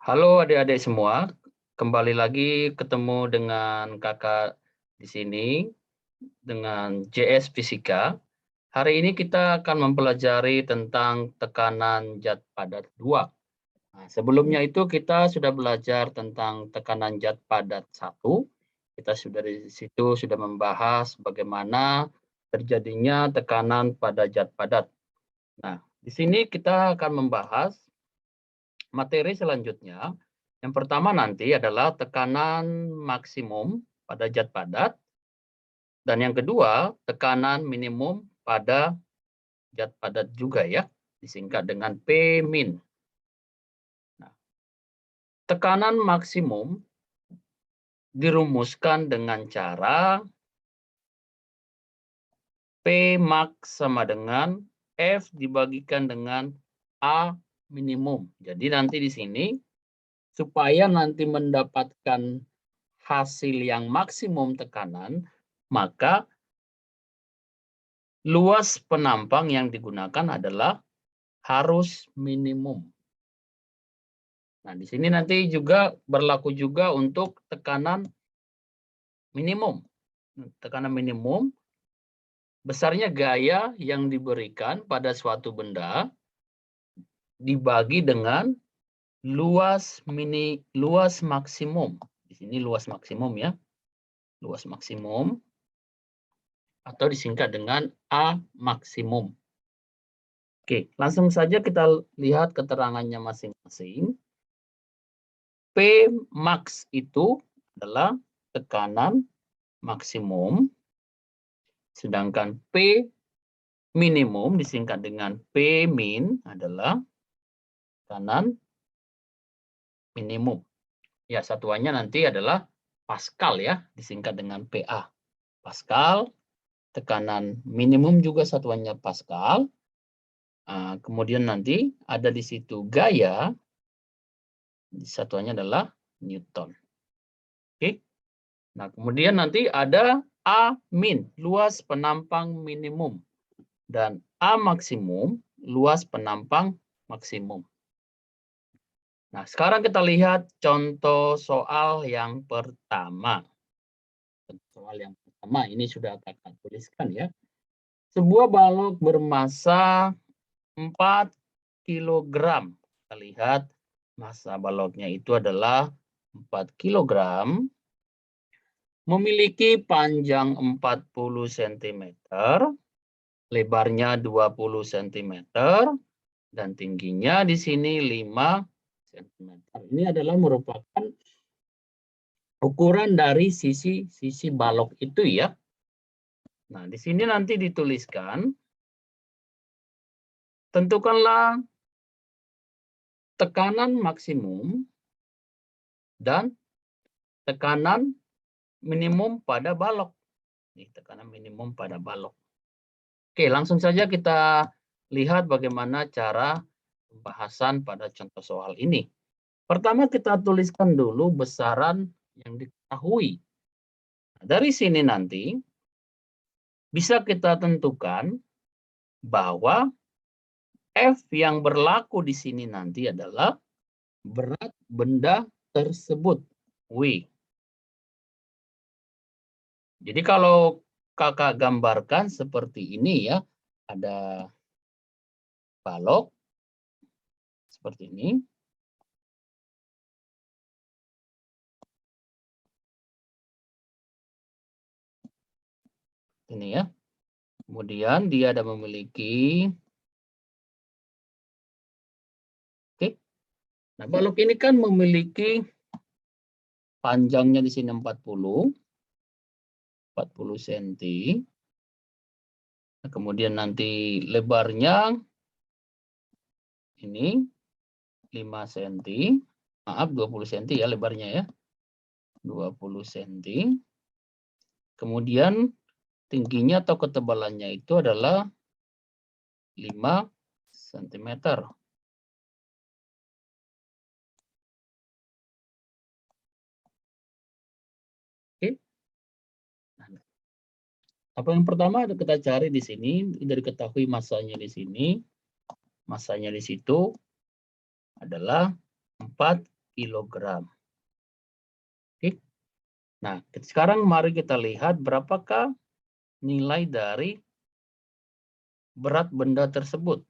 Halo adik-adik semua, kembali lagi ketemu dengan kakak di sini dengan JS Fisika. Hari ini kita akan mempelajari tentang tekanan zat padat 2. Nah, sebelumnya itu kita sudah belajar tentang tekanan zat padat 1. Kita sudah di situ sudah membahas bagaimana terjadinya tekanan pada zat padat. Nah, di sini kita akan membahas materi selanjutnya. Yang pertama nanti adalah tekanan maksimum pada zat padat, dan yang kedua tekanan minimum pada zat padat juga ya, disingkat dengan P min. Nah, tekanan maksimum dirumuskan dengan cara P max sama dengan F dibagikan dengan A minimum. Jadi nanti di sini supaya nanti mendapatkan hasil yang maksimum tekanan, maka luas penampang yang digunakan adalah harus minimum. Nah, di sini nanti juga berlaku juga untuk tekanan minimum. Tekanan minimum besarnya gaya yang diberikan pada suatu benda dibagi dengan luas maksimum. Di sini luas maksimum ya. Luas maksimum atau disingkat dengan A maksimum. Oke, langsung saja kita lihat keterangannya masing-masing. P max itu adalah tekanan maksimum, sedangkan P minimum disingkat dengan P min adalah tekanan minimum. Ya, satuannya nanti adalah Pascal ya, disingkat dengan PA. Pascal, tekanan minimum juga satuannya Pascal. Kemudian nanti ada di situ gaya, satuannya adalah Newton. Oke. Nah, kemudian nanti ada A min, luas penampang minimum. Dan A maksimum, luas penampang maksimum. Nah, sekarang kita lihat contoh soal yang pertama. Soal yang pertama ini sudah kakak tuliskan ya. Sebuah balok bermasa 4 kg. Kita lihat massa baloknya itu adalah 4 kg. Memiliki panjang 40 cm, lebarnya 20 cm, dan tingginya di sini 5 cm. Ini adalah merupakan ukuran dari sisi balok itu ya. Nah, di sini nanti dituliskan, tentukanlah tekanan maksimum dan tekanan minimum pada balok. Nih, tekanan minimum pada balok. Oke, langsung saja kita lihat bagaimana cara pembahasan pada contoh soal ini. Pertama kita tuliskan dulu besaran yang diketahui. Dari sini nanti bisa kita tentukan bahwa F yang berlaku di sini nanti adalah berat benda tersebut, W. Jadi kalau kakak gambarkan seperti ini ya, ada balok seperti ini. Ini ya. Kemudian dia ada memiliki, oke. Nah, balok ini kan memiliki panjangnya di sini 40 cm. Nah, kemudian nanti lebarnya ini 5 cm. Maaf, 20 cm ya lebarnya ya. 20 cm. Kemudian tingginya atau ketebalannya itu adalah 5 cm. Oke. Apa yang pertama kita cari di sini, dari ketahui masanya di sini. Masanya di situ adalah 4 kilogram. Oke. Nah, sekarang mari kita lihat berapakah nilai dari berat benda tersebut.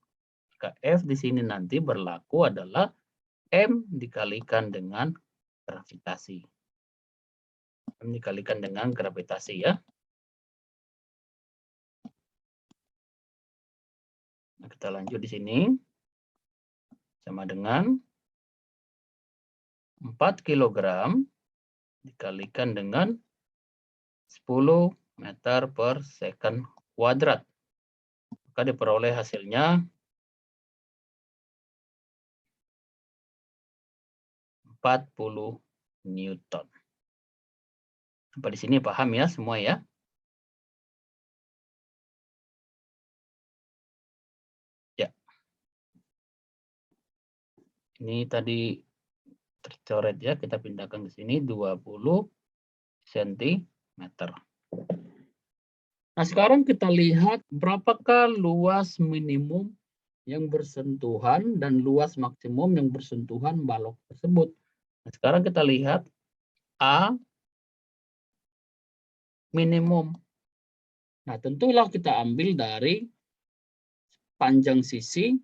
Maka F di sini nanti berlaku adalah M dikalikan dengan gravitasi. M dikalikan dengan gravitasi ya. Nah, kita lanjut di sini. Sama dengan 4 kg dikalikan dengan 10 meter per second kuadrat. Maka diperoleh hasilnya 40 Newton. Sampai di sini paham ya semua ya? Ya. Ini tadi tercoret ya, kita pindahkan ke sini 20 cm. Nah, sekarang kita lihat berapakah luas minimum yang bersentuhan dan luas maksimum yang bersentuhan balok tersebut. Nah, sekarang kita lihat A minimum. Nah, tentulah kita ambil dari panjang sisi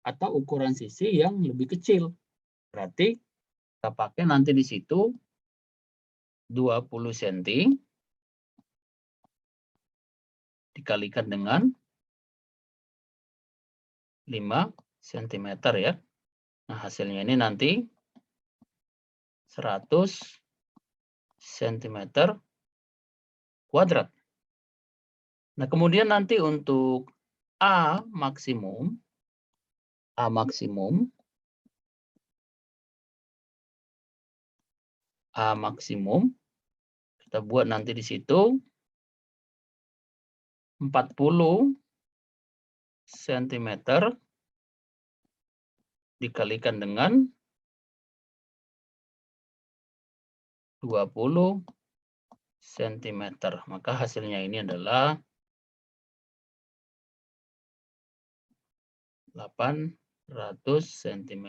atau ukuran sisi yang lebih kecil. Berarti kita pakai nanti di situ 20 cm dikalikan dengan 5 cm ya. Nah, hasilnya ini nanti 100 cm kuadrat. Nah, kemudian nanti untuk A maksimum kita buat nanti di situ 40 cm dikalikan dengan 20 cm. Maka hasilnya ini adalah 800 cm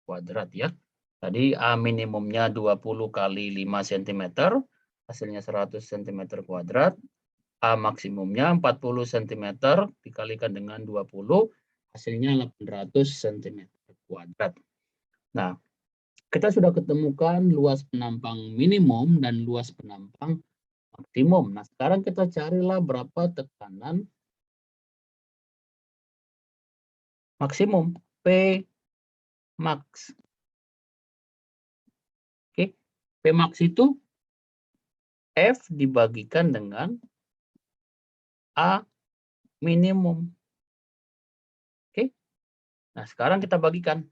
kuadrat ya. Tadi A minimumnya 20 kali 5 cm, hasilnya 100 cm kuadrat. A maksimumnya 40 cm dikalikan dengan 20, hasilnya 800 cm kuadrat. Nah, kita sudah ketemukan luas penampang minimum dan luas penampang maksimum. Nah, sekarang kita carilah berapa tekanan maksimum, P max. Oke, P max itu F dibagikan dengan A minimum. Oke. Nah, sekarang kita bagikan.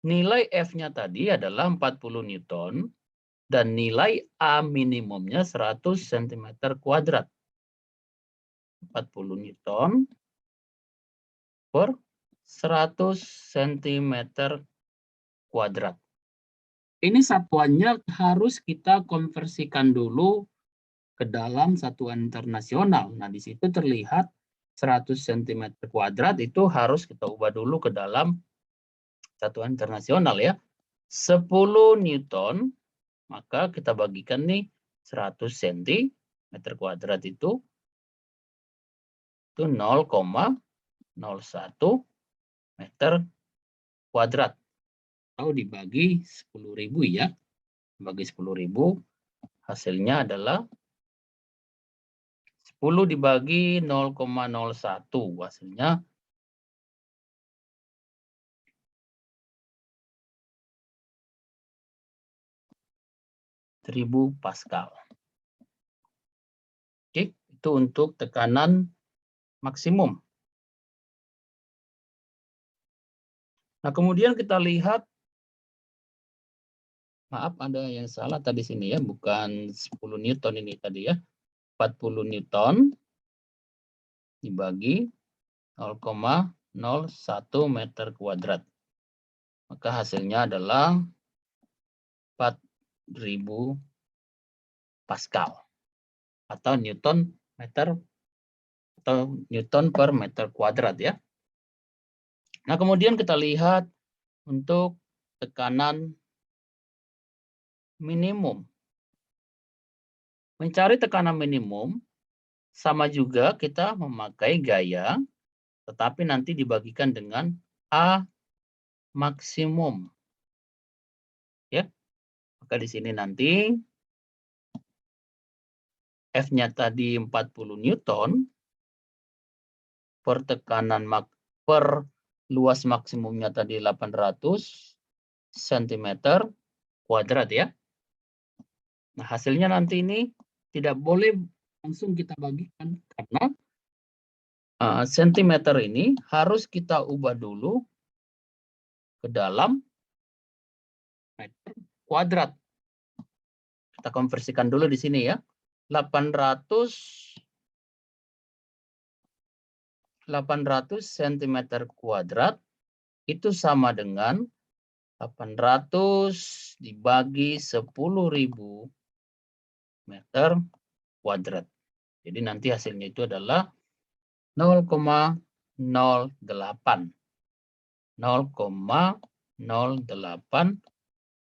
Nilai F-nya tadi adalah 40 Newton dan nilai A minimumnya 100 cm kuadrat. 40 Newton per 100 cm kuadrat. Ini satuannya harus kita konversikan dulu ke dalam satuan internasional. Nah, di situ terlihat 100 cm kuadrat itu harus kita ubah dulu ke dalam satuan internasional ya. 10 Newton, maka kita bagikan nih 100 cm kuadrat itu 0,01 meter kuadrat. Atau dibagi 10.000 ya. Bagi 10.000 hasilnya adalah 10 dibagi 0,01, hasilnya 1000 Pascal. Oke, itu untuk tekanan maksimum. Nah, kemudian kita lihat, maaf ada yang salah tadi sini ya, bukan 10 Newton ini tadi ya. 40 Newton dibagi 0,01 meter kuadrat. Maka hasilnya adalah 4000 Pascal atau Newton meter atau Newton per meter kuadrat ya. Nah, kemudian kita lihat untuk tekanan minimum. Mencari tekanan minimum sama juga kita memakai gaya, tetapi nanti dibagikan dengan A maksimum. Ya, maka di sini nanti F-nya tadi 40 Newton per tekanan per luas maksimumnya tadi 800 cm kuadrat ya. Nah, hasilnya nanti ini tidak boleh langsung kita bagikan karena sentimeter ini harus kita ubah dulu ke dalam meter kuadrat. Kita konversikan dulu di sini ya. 800 cm kuadrat itu sama dengan 800 dibagi 10.000 meter kuadrat. Jadi nanti hasilnya itu adalah 0,08. 0,08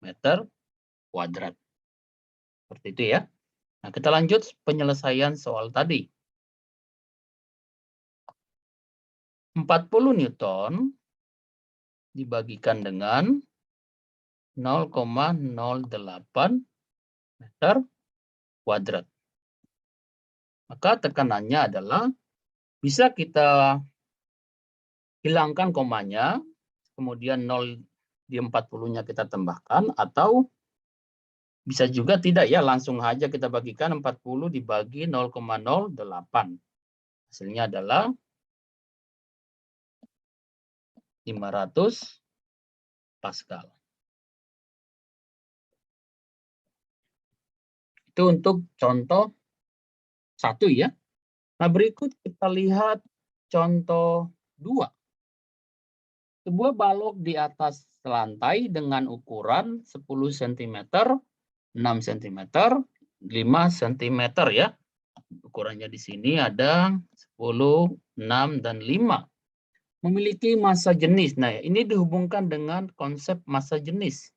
meter kuadrat. Seperti itu ya. Nah, kita lanjut penyelesaian soal tadi. 40 Newton dibagikan dengan 0,08 meter kuadrat. Maka tekanannya adalah bisa kita hilangkan komanya, kemudian 0 di 40-nya kita tambahkan, atau bisa juga tidak ya, langsung aja kita bagikan 40 dibagi 0,08. Hasilnya adalah 500 Pascal. Itu untuk contoh 1 ya. Nah, berikut kita lihat contoh 2. Sebuah balok di atas lantai dengan ukuran 10 cm, 6 cm, 5 cm ya. Ukurannya di sini ada 10, 6, dan 5. Memiliki massa jenis. Nah, ini dihubungkan dengan konsep massa jenis.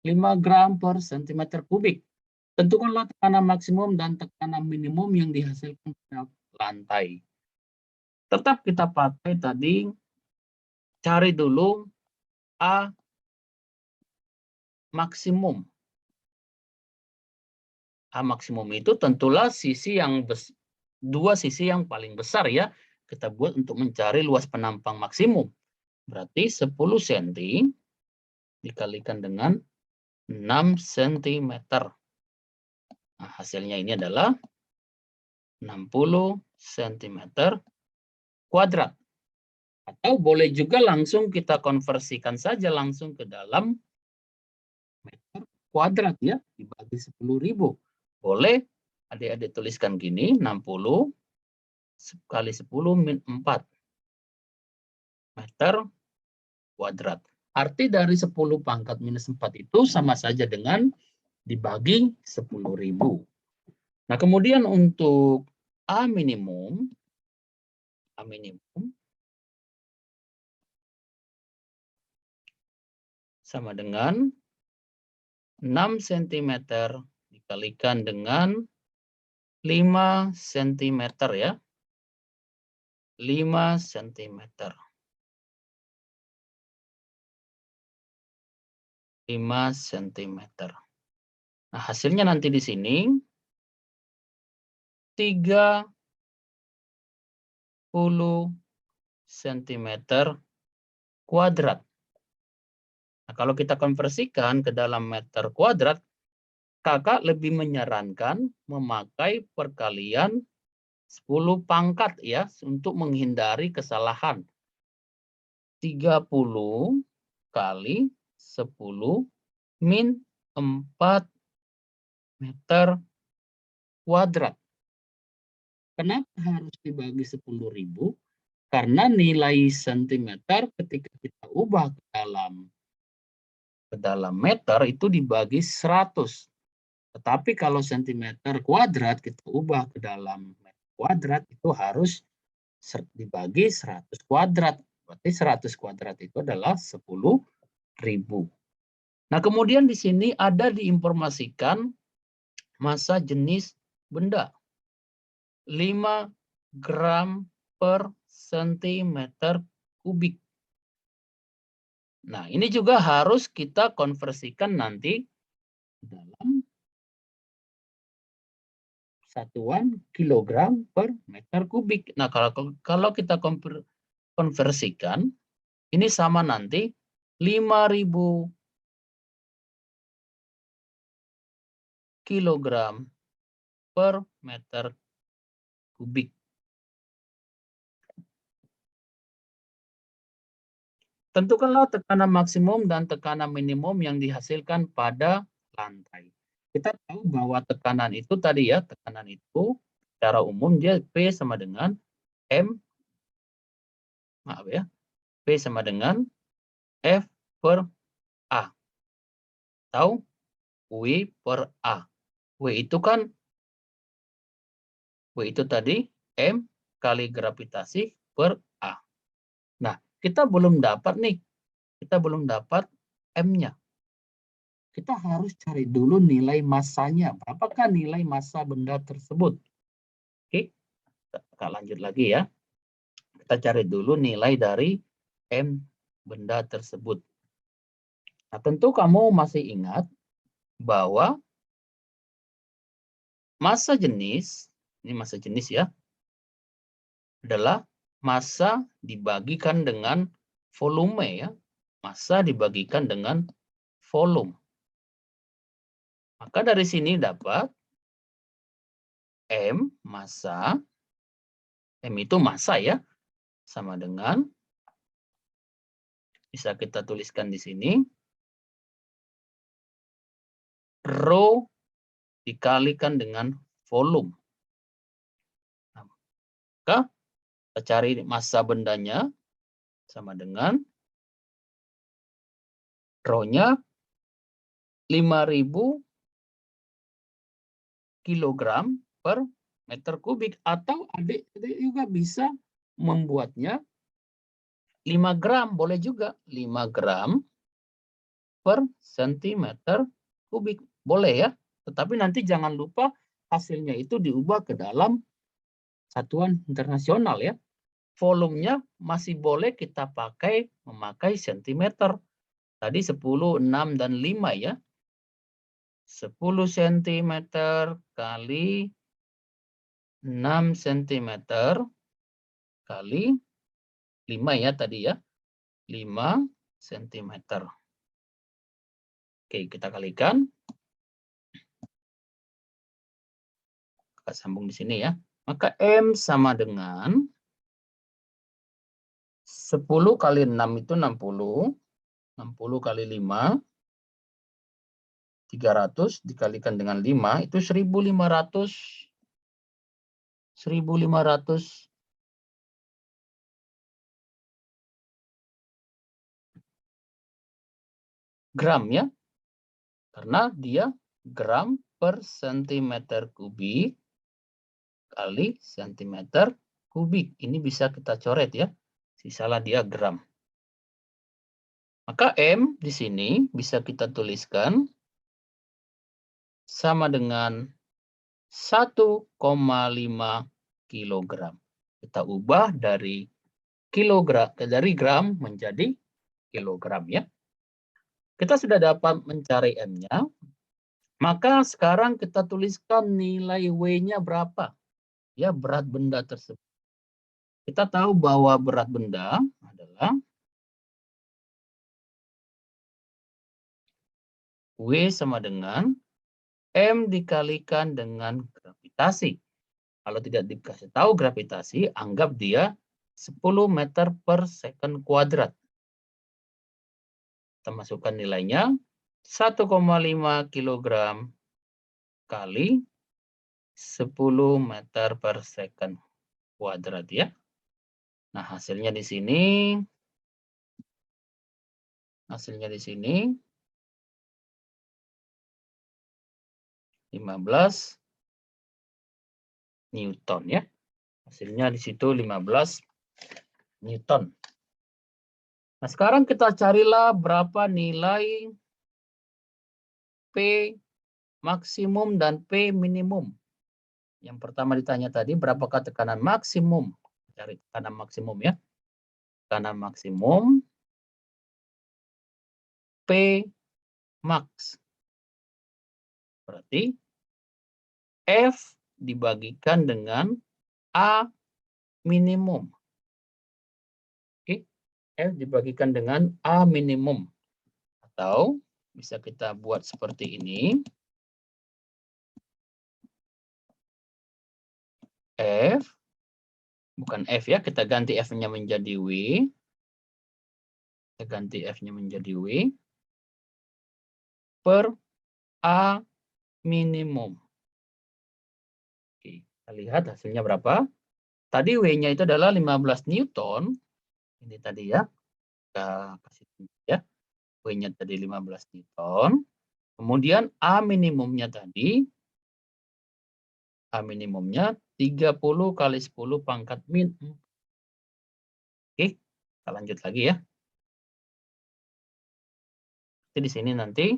5 gram per cm kubik. Tentukanlah tekanan maksimum dan tekanan minimum yang dihasilkan pada lantai. Tetap kita pakai tadi, cari dulu A maksimum. A maksimum itu tentulah sisi yang dua sisi yang paling besar ya. Kita buat untuk mencari luas penampang maksimum. Berarti 10 cm dikalikan dengan 6 cm. Nah, hasilnya ini adalah 60 cm kuadrat. Atau boleh juga langsung kita konversikan saja langsung ke dalam meter kuadrat ya, dibagi 10.000. Boleh adik-adik tuliskan gini, 60 kali 10 min 4 meter kuadrat. Arti dari 10 pangkat minus 4 itu sama saja dengan dibagi 10.000. Nah, kemudian untuk A minimum sama dengan 6 cm dikalikan dengan 5 cm ya. 5 cm. 5 cm. Nah, hasilnya nanti di sini 30 cm kuadrat. Nah, kalau kita konversikan ke dalam meter kuadrat, kakak lebih menyarankan memakai perkalian 10 pangkat ya, untuk menghindari kesalahan. 30 kali 10 min 4 meter kuadrat. Kenapa harus dibagi 10.000? Karena nilai sentimeter ketika kita ubah ke dalam meter itu dibagi 100. Tetapi kalau sentimeter kuadrat kita ubah ke dalam meter kuadrat itu harus dibagi 100 kuadrat. Berarti 100 kuadrat itu adalah 10 Nah, kemudian di sini ada diinformasikan massa jenis benda. 5 gram per sentimeter kubik. Nah, ini juga harus kita konversikan nanti dalam satuan kilogram per meter kubik. Nah, kalau kita konversikan, ini sama nanti 5.000 kilogram per meter kubik. Tentukanlah tekanan maksimum dan tekanan minimum yang dihasilkan pada lantai. Kita tahu bahwa tekanan itu tadi ya, tekanan itu secara umum dia P sama dengan M, maaf ya, P sama dengan F per A. Tahu? W per A. W itu tadi M kali gravitasi per A. Nah, kita belum dapat nih. Kita belum dapat M-nya. Kita harus cari dulu nilai massanya. Berapakah nilai massa benda tersebut? Oke, kita lanjut lagi ya. Kita cari dulu nilai dari M benda tersebut. Nah, tentu kamu masih ingat bahwa massa jenis, ini massa jenis ya, adalah massa dibagikan dengan volume ya. Massa dibagikan dengan volume. Maka dari sini dapat M massa, M itu massa ya, sama dengan, bisa kita tuliskan di sini, rho dikalikan dengan volume. Nah, maka kita cari massa bendanya sama dengan rho-nya 5.000 kilogram per meter kubik, atau adik juga bisa membuatnya 5 gram, boleh juga 5 gram per sentimeter kubik, boleh ya. Tetapi nanti jangan lupa hasilnya itu diubah ke dalam satuan internasional ya. Volumenya masih boleh kita memakai sentimeter. Tadi 10, 6, dan 5 ya. 10 cm kali 6 cm kali 5 ya tadi ya. 5 cm. Oke, kita kalikan. Kita sambung di sini ya. Maka M sama dengan 10 kali 6 itu 60. 60 kali 5. 300 dikalikan dengan 5 itu 1.500 gram ya. Karena dia gram per sentimeter kubik kali sentimeter kubik. Ini bisa kita coret ya. Sisalah dia gram. Maka M di sini bisa kita tuliskan sama dengan 1,5 kilogram. Kita ubah dari gram menjadi kilogram ya. Kita sudah dapat mencari M-nya. Maka sekarang kita tuliskan nilai W-nya berapa. Ya, berat benda tersebut. Kita tahu bahwa berat benda adalah W sama dengan M dikalikan dengan gravitasi. Kalau tidak dikasih tahu gravitasi, anggap dia 10 meter per second kuadrat. Kita masukkan nilainya 1,5 kilogram kali 10 meter per second kuadrat ya. Nah, hasilnya di sini 15 Newton ya. Hasilnya di situ 15 Newton. Nah, sekarang kita carilah berapa nilai P maksimum dan P minimum. Yang pertama ditanya tadi, berapakah tekanan maksimum? Cari tekanan maksimum ya. Tekanan maksimum P max. Berarti F dibagikan dengan A minimum. Oke, F dibagikan dengan A minimum. Atau bisa kita buat seperti ini. F, bukan F ya, kita ganti F-nya menjadi W. Kita ganti F-nya menjadi W. Per A minimum. Oke, kita lihat hasilnya berapa. Tadi W-nya itu adalah 15 Newton. Ini tadi ya. Kita kasih ya. W-nya tadi 15 Newton. Kemudian A minimumnya tadi, A minimumnya 30 kali 10 pangkat min. Oke, kita lanjut lagi ya. Jadi di sini nanti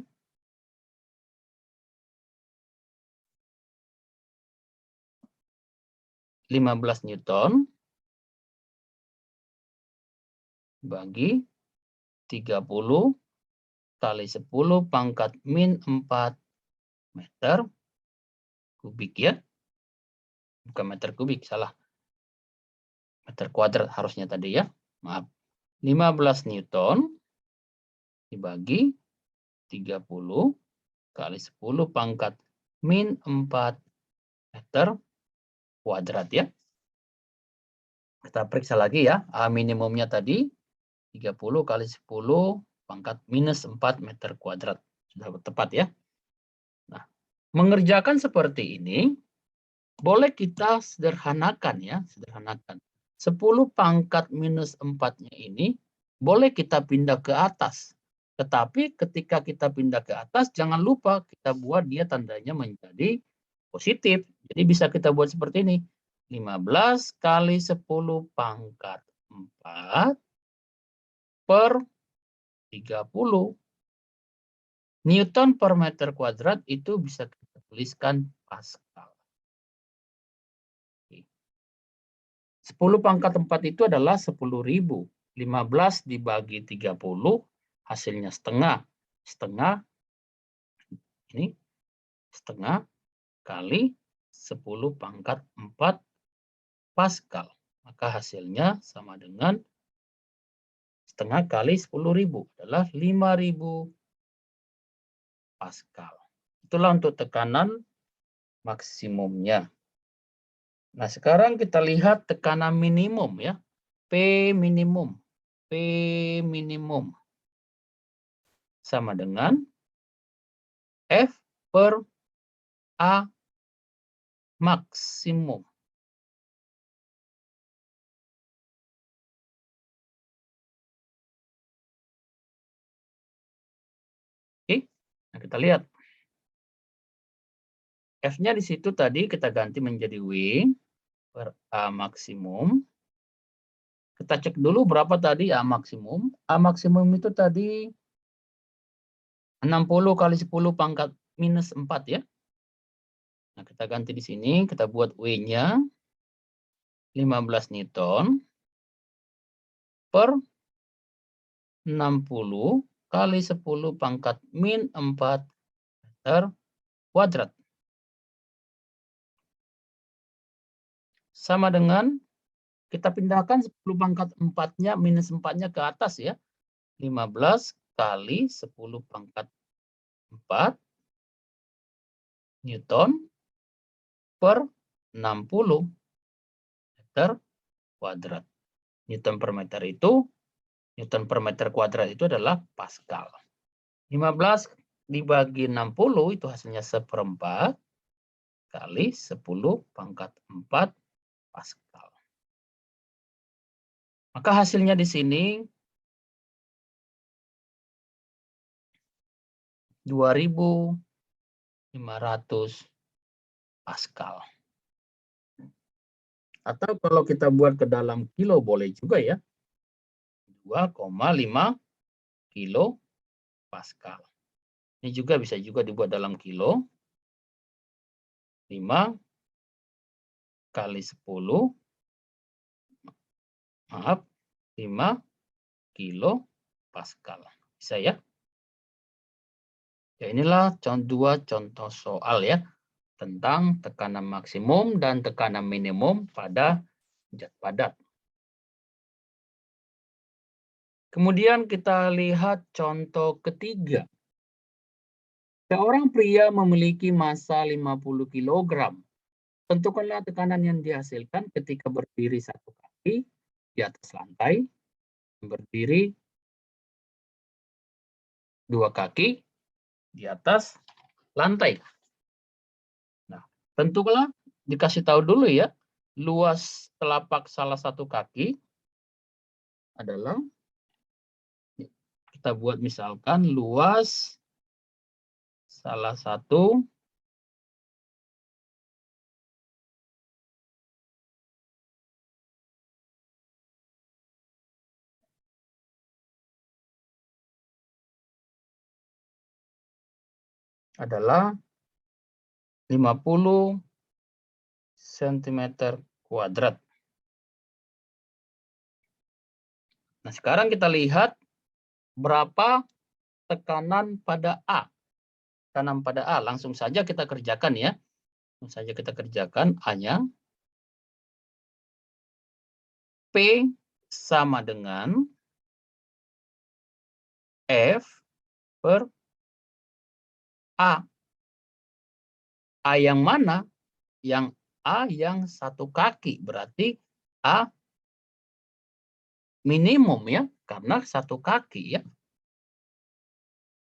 15 Newton bagi 30 kali 10 pangkat min 4 meter kubik ya. Bukan meter kubik, salah. Meter kuadrat harusnya tadi ya. Maaf. 15 Newton dibagi 30 kali 10 pangkat min 4 meter kuadrat ya. Kita periksa lagi ya. A minimumnya tadi 30 kali 10 pangkat minus 4 meter kuadrat. Sudah tepat ya. Nah, mengerjakan seperti ini, boleh kita sederhanakan ya. Sederhanakan. 10 pangkat minus 4-nya ini, boleh kita pindah ke atas. Tetapi ketika kita pindah ke atas, jangan lupa kita buat dia tandanya menjadi positif. Jadi bisa kita buat seperti ini. 15 kali 10 pangkat 4 per 30 Newton per meter kuadrat itu bisa kita tuliskan Pascal. 10 pangkat 4 itu adalah 10.000. 15 dibagi 30 hasilnya setengah. Setengah ini setengah kali 10 pangkat 4 Pascal. Maka hasilnya sama dengan setengah kali 10.000 adalah 5.000 Pascal. Itulah untuk tekanan maksimumnya. Nah, sekarang kita lihat tekanan minimum ya. P minimum. P minimum sama dengan F per A maksimum. Oke, nah kita lihat. F-nya di situ tadi kita ganti menjadi W per A maksimum. Kita cek dulu berapa tadi A maksimum. A maksimum itu tadi 60 kali 10 pangkat minus 4 ya. Nah, kita ganti di sini, kita buat W-nya 15 Newton per 60 kali 10 pangkat min 4 meter kuadrat. Sama dengan kita pindahkan 10 pangkat 4-nya minus 4-nya ke atas ya. 15 kali 10 pangkat 4 Newton per 60 meter kuadrat. Newton per meter itu, Newton per meter kuadrat itu adalah Pascal. 15 dibagi 60 itu hasilnya 1/4 kali 10 pangkat 4 Pascal. Maka hasilnya di sini 2.500 Pascal. Atau kalau kita buat ke dalam kilo boleh juga ya. 2,5 kilo Pascal. Ini juga bisa dibuat dalam kilo. 5 kali 10, maaf, 5 kilo Pascal. Bisa ya? Ya, inilah dua contoh soal ya tentang tekanan maksimum dan tekanan minimum pada zat padat. Kemudian kita lihat contoh ketiga. Seorang pria memiliki massa 50 kg. Tentukanlah tekanan yang dihasilkan ketika berdiri satu kaki di atas lantai, berdiri dua kaki di atas lantai. Nah, tentulah dikasih tahu dulu ya, luas telapak salah satu kaki adalah, kita buat misalkan luas salah satu adalah 50 cm kuadrat. Nah, sekarang kita lihat berapa tekanan pada A. Tekanan pada A, langsung saja kita kerjakan ya. Langsung saja kita kerjakan A-nya. P sama dengan F per A. A yang mana? Yang A yang satu kaki. Berarti A minimum ya, karena satu kaki ya.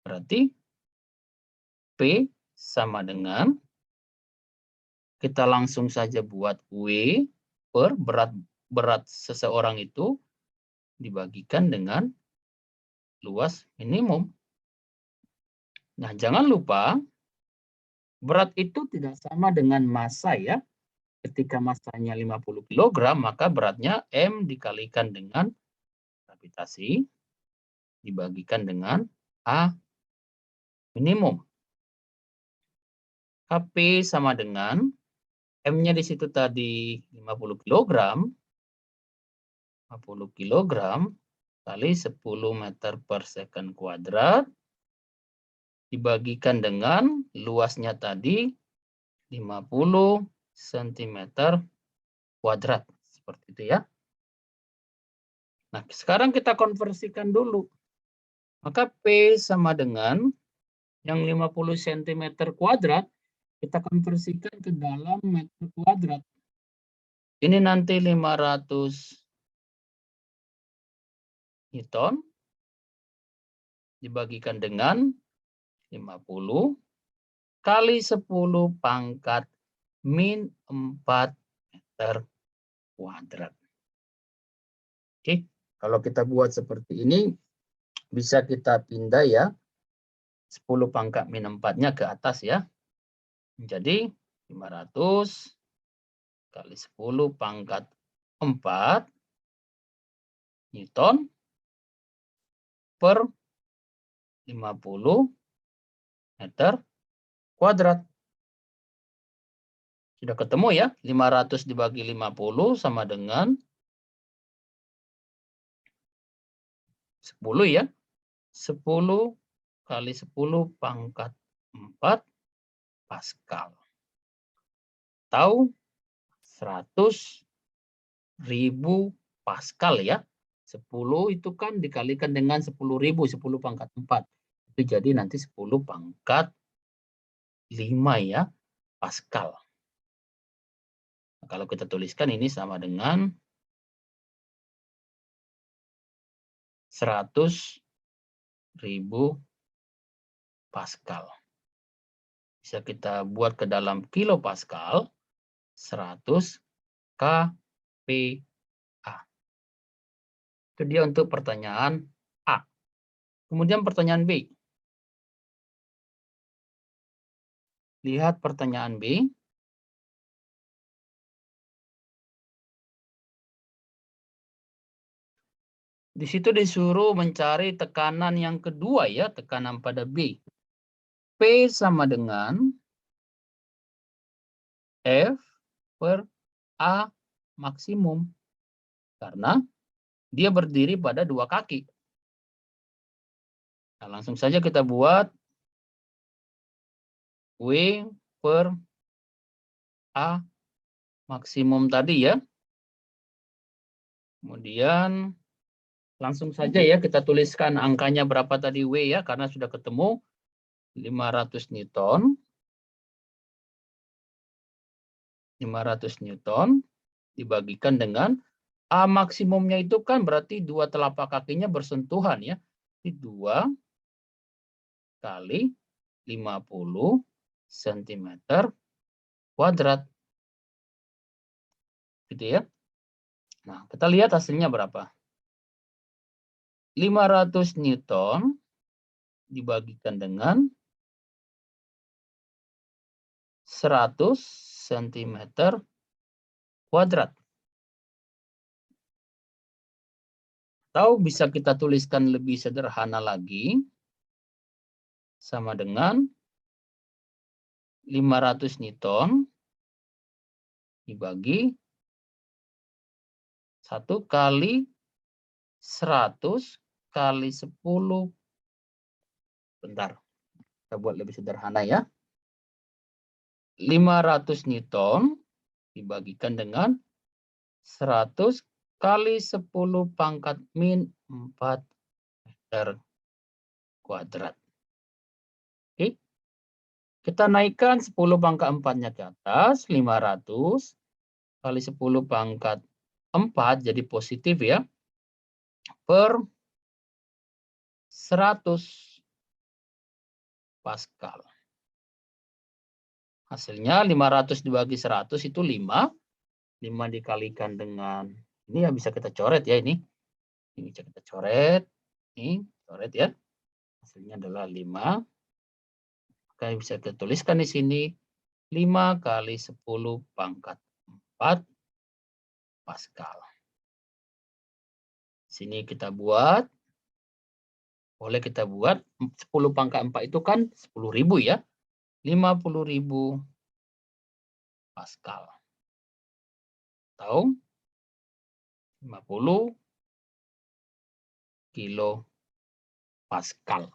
Berarti P sama dengan, kita langsung saja buat W per berat seseorang itu dibagikan dengan luas minimum. Nah, jangan lupa berat itu tidak sama dengan massa ya. Ketika massanya 50 kg, maka beratnya M dikalikan dengan gravitasi dibagikan dengan A minimum. Kp sama dengan M-nya di situ tadi 50 kg. 50 kg kali 10 meter per second kuadrat dibagikan dengan luasnya tadi 50 cm kuadrat. Seperti itu ya. Nah, sekarang kita konversikan dulu. Maka P sama dengan yang 50 cm kuadrat, kita konversikan ke dalam meter kuadrat. Ini nanti 500 Newton dibagikan dengan 50 kali 10 pangkat min 4 meter kuadrat. Oke, kalau kita buat seperti ini, bisa kita pindah ya, 10 pangkat min 4-nya ke atas ya. Jadi 500 kali 10 pangkat 4 Newton per 50 meter kuadrat. Sudah ketemu ya, 500 dibagi 50 sama dengan 10 ya. 10 kali 10 pangkat 4 Pascal. Atau 100.000 Pascal ya. 10 itu kan dikalikan dengan 10.000, 10 pangkat 4. Itu jadi nanti 10 pangkat 5 ya, Pascal. Nah, kalau kita tuliskan ini sama dengan 100.000 Pascal. Bisa kita buat ke dalam kilo Pascal, 100 kPa. Itu dia untuk pertanyaan A. Kemudian pertanyaan B. Lihat pertanyaan B. Di situ disuruh mencari tekanan yang kedua ya, tekanan pada B. P sama dengan F per A maksimum. Karena dia berdiri pada dua kaki. Nah, langsung saja kita buat W per A maksimum tadi ya. Kemudian langsung saja ya kita tuliskan angkanya berapa tadi W ya, karena sudah ketemu 500 Newton. 500 Newton dibagikan dengan A maksimumnya itu kan berarti dua telapak kakinya bersentuhan ya. Jadi 2 kali 50 cm kuadrat. Gitu ya. Nah, kita lihat hasilnya berapa. 500 Newton dibagikan dengan 100 cm kuadrat. Atau bisa kita tuliskan lebih sederhana lagi, sama dengan 500 Newton dibagi 1 kali 100 kali 10. Bentar, kita buat lebih sederhana ya. 500 Newton dibagikan dengan 100 kali 10 pangkat min 4 meter kuadrat. Oke. Kita naikkan 10 pangkat 4-nya ke atas, 500 kali 10 pangkat 4 jadi positif ya, per 100 Pascal. Hasilnya 500 dibagi 100 itu 5. 5 dikalikan dengan, ini ya bisa kita coret ya ini. Ini bisa kita coret. Ini coret ya. Hasilnya adalah 5. Maka bisa kita tuliskan di sini 5 kali 10 pangkat 4 Pascal. Sini kita buat. Boleh kita buat 10 pangkat 4 itu kan 10.000 ya. 50.000 Pascal. Atau 50 kilo Pascal.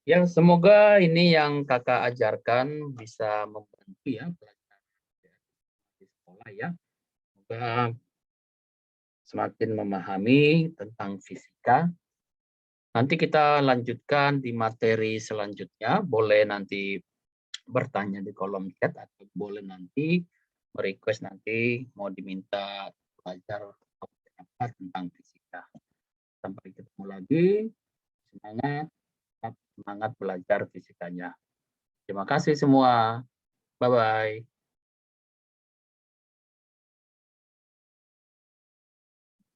Ya, semoga ini yang kakak ajarkan bisa membantu ya pelajaran di sekolah ya. Semoga semakin memahami tentang fisika. Nanti kita lanjutkan di materi selanjutnya. Boleh nanti bertanya di kolom chat atau boleh nanti request nanti mau diminta belajar apa tentang fisika. Sampai ketemu lagi. Semangat. Semangat belajar fisikanya. Terima kasih semua. Bye-bye.